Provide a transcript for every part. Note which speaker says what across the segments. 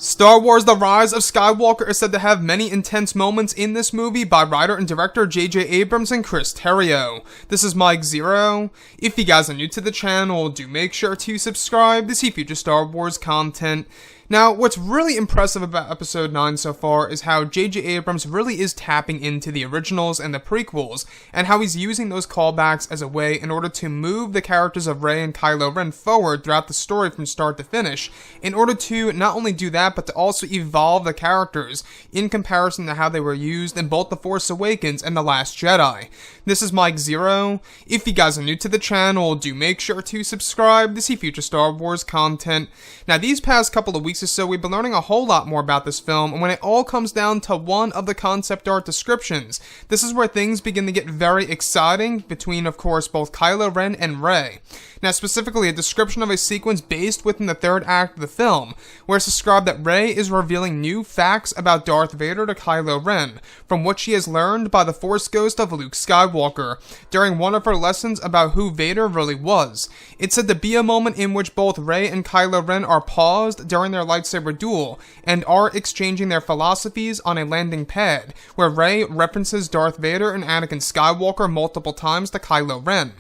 Speaker 1: Star Wars: The Rise of Skywalker is said to have many intense moments in this movie by writer and director J.J. Abrams and Chris Terrio. This is Mike Zero. If you guys are new to the channel, do make sure to subscribe to see future Star Wars content. Now, what's really impressive about Episode 9 so far is how J.J. Abrams really is tapping into the originals and the prequels, and how he's using those callbacks as a way in order to move the characters of Rey and Kylo Ren forward throughout the story from start to finish, in order to not only do that, but to also evolve the characters in comparison to how they were used in both The Force Awakens and The Last Jedi. This is Mike Zero. If you guys are new to the channel, do make sure to subscribe to see future Star Wars content. Now, these past couple of weeks or so, we've been learning a whole lot more about this film, and when it all comes down to one of the concept art descriptions, this is where things begin to get very exciting between, of course, both Kylo Ren and Rey. Now, specifically, a description of a sequence based within the third act of the film, where it's described that Rey is revealing new facts about Darth Vader to Kylo Ren, from what she has learned by the Force ghost of Luke Skywalker, during one of her lessons about who Vader really was. It's said to be a moment in which both Rey and Kylo Ren are paused during their lightsaber duel, and are exchanging their philosophies on a landing pad, where Rey references Darth Vader and Anakin Skywalker multiple times to Kylo Ren.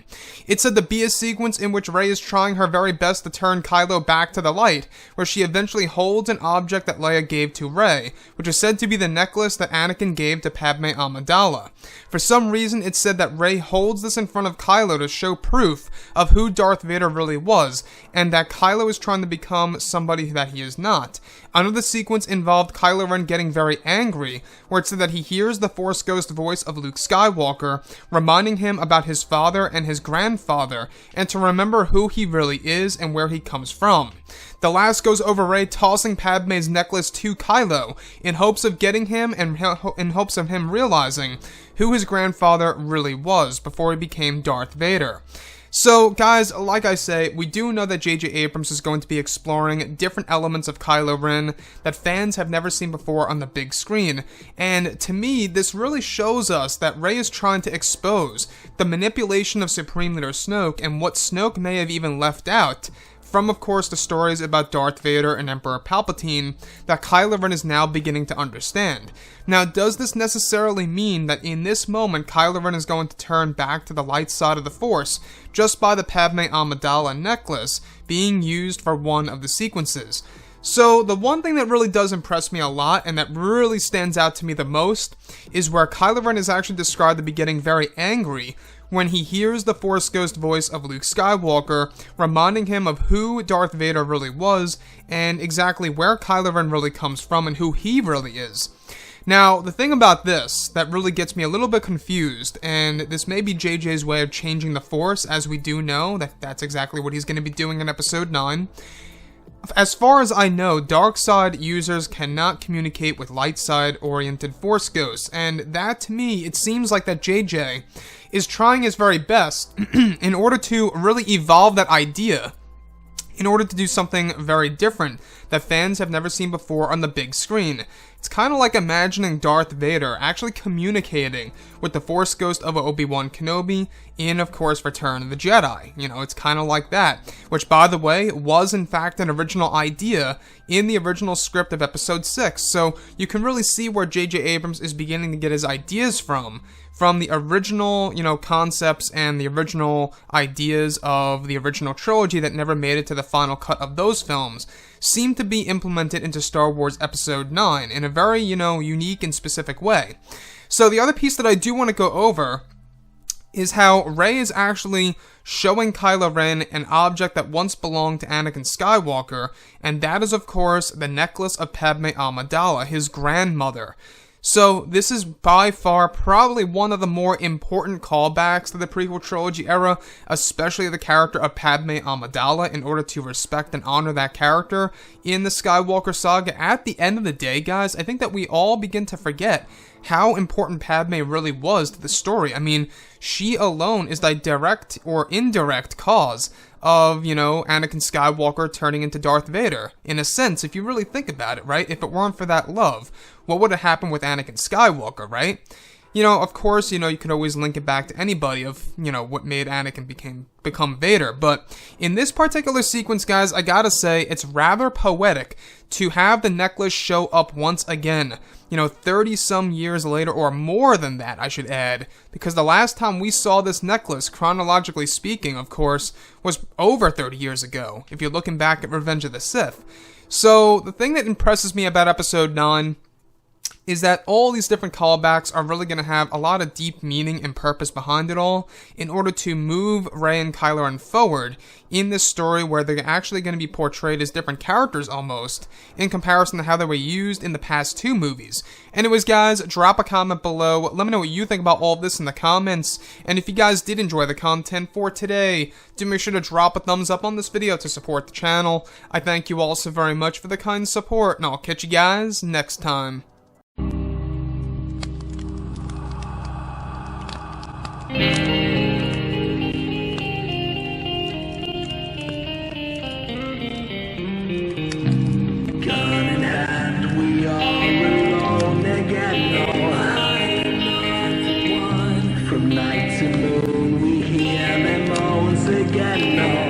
Speaker 1: It's said to be a sequence in which Rey is trying her very best to turn Kylo back to the light, where she eventually holds an object that Leia gave to Rey, which is said to be the necklace that Anakin gave to Padme Amidala. For some reason, it's said that Rey holds this in front of Kylo to show proof of who Darth Vader really was, and that Kylo is trying to become somebody that he is not. Another sequence involved Kylo Ren getting very angry, where it said that he hears the Force ghost voice of Luke Skywalker, reminding him about his father and his grandfather, and to remember who he really is and where he comes from. The last goes over Rey tossing Padme's necklace to Kylo, in hopes of getting him and in hopes of him realizing who his grandfather really was before he became Darth Vader. So, guys, like I say, we do know that J.J. Abrams is going to be exploring different elements of Kylo Ren that fans have never seen before on the big screen, and to me, this really shows us that Rey is trying to expose the manipulation of Supreme Leader Snoke and what Snoke may have even left out from, of course, the stories about Darth Vader and Emperor Palpatine that Kylo Ren is now beginning to understand. Now, does this necessarily mean that in this moment Kylo Ren is going to turn back to the light side of the Force just by the Padme Amidala necklace being used for one of the sequences? So, the one thing that really does impress me a lot, and that really stands out to me the most, is where Kylo Ren is actually described to be getting very angry when he hears the Force ghost voice of Luke Skywalker, reminding him of who Darth Vader really was, and exactly where Kylo Ren really comes from, and who he really is. Now, the thing about this that really gets me a little bit confused, and this may be JJ's way of changing the Force, as we do know that that's exactly what he's going to be doing in Episode 9. As far as I know, dark side users cannot communicate with light side oriented Force ghosts, and that to me, it seems like that JJ is trying his very best in order to really evolve that idea, in order to do something very different that fans have never seen before on the big screen. It's kind of like imagining Darth Vader actually communicating with the Force ghost of Obi-Wan Kenobi in, of course, Return of the Jedi. You know, it's kind of like that, which, by the way, was in fact an original idea in the original script of Episode 6. So you can really see where J.J. Abrams is beginning to get his ideas from the original, concepts and the original ideas of the original trilogy that never made it to the final cut of those films, seem to be implemented into Star Wars Episode 9 in a very, unique and specific way. So the other piece that I do want to go over is how Rey is actually showing Kylo Ren an object that once belonged to Anakin Skywalker, and that is, of course, the necklace of Padme Amidala, his grandmother. So, this is by far probably one of the more important callbacks to the prequel trilogy era, especially the character of Padme Amidala, in order to respect and honor that character in the Skywalker saga. At the end of the day, guys, I think that we all begin to forget how important Padme really was to the story. I mean, she alone is the direct or indirect cause of, Anakin Skywalker turning into Darth Vader. In a sense, if you really think about it, right? If it weren't for that love, what would have happened with Anakin Skywalker, right? Of course, you could always link it back to anybody of, what made Anakin become Vader. But in this particular sequence, guys, I gotta say, it's rather poetic to have the necklace show up once again. 30 some years later, or more than that, I should add, because the last time we saw this necklace, chronologically speaking, of course, was over 30 years ago, if you're looking back at Revenge of the Sith. So, the thing that impresses me about Episode 9 is that all these different callbacks are really going to have a lot of deep meaning and purpose behind it all in order to move Rey and Kylo Ren forward in this story where they're actually going to be portrayed as different characters almost in comparison to how they were used in the past 2 movies. Anyways, guys, drop a comment below. Let me know what you think about all of this in the comments. And if you guys did enjoy the content for today, do make sure to drop a thumbs up on this video to support the channel. I thank you all so very much for the kind support, and I'll catch you guys next time.
Speaker 2: From night to moon, we hear them moans again.